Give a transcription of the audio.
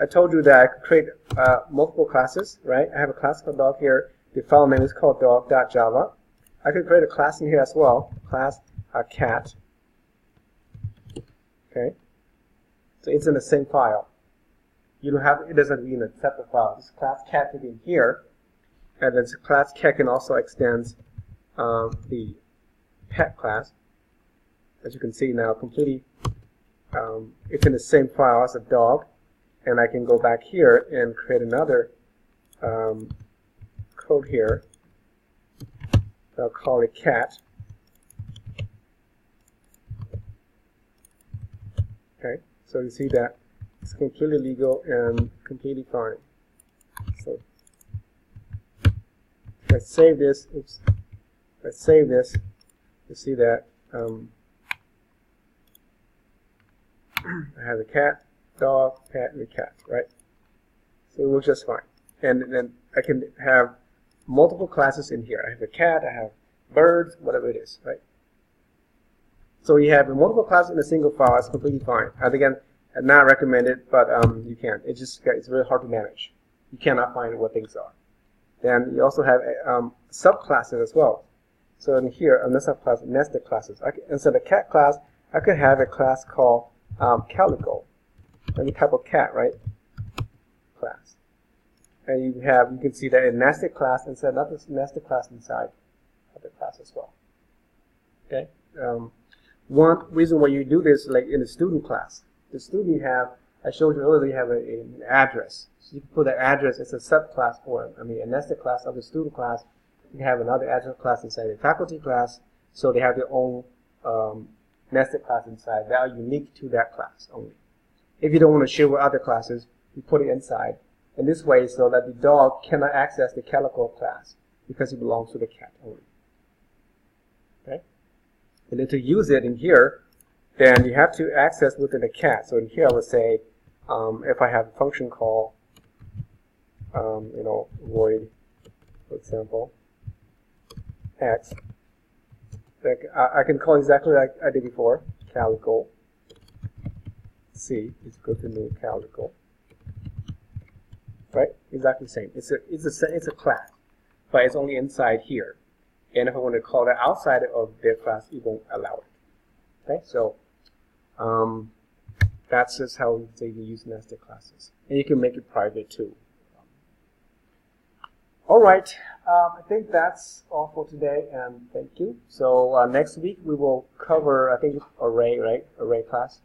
I told you that I could create multiple classes, right? I have a class called dog here. The file name is called dog.java. I could create a class in here as well, class cat. Okay, so it's in the same file. You don't have, it doesn't be in a separate file. This class cat can be in here, and this class cat can also extend the pet class. As you can see now, completely, it's in the same file as a dog, and I can go back here and create another code here. I'll call it cat. Okay, so you see that it's completely legal and completely fine. So let's save this. Oops. Let's save this. You see that I have a cat, dog, pet, and a cat, right? So it works just fine. And then I can have multiple classes in here. I have a cat, I have birds, whatever it is, right? So you have multiple classes in a single file. It's completely fine. Again, not recommended, but you can. It's really hard to manage. You cannot find what things are. Then you also have subclasses as well. So in here, on the subclass, nested classes. Instead of cat class, I could have a class called Calico. Any type of cat, right? Class. And you can see that a nested class inside another nested class inside of the class as well. Okay. One reason why you do this, like in the student class, the student you have, I showed you earlier, you have an address. So you can put that address as a subclass for, a nested class of the student class. You have another address class inside the faculty class, so they have their own nested class inside that are unique to that class only. If you don't want to share with other classes, you put it inside in this way so that the dog cannot access the Calico class because it belongs to the cat only. Okay? And then to use it in here, then you have to access within the cat. So in here I would say, if I have a function call, void, for example, x, like I can call exactly like I did before, Calico. C is equal to new Calico. Right? Exactly the same. It's a class, but it's only inside here. And if I want to call that outside of their class, it won't allow it. Okay, so that's just how you can use nested classes, and you can make it private too. All right, I think that's all for today, and thank you. So next week we will cover, I think, array, right? Array class.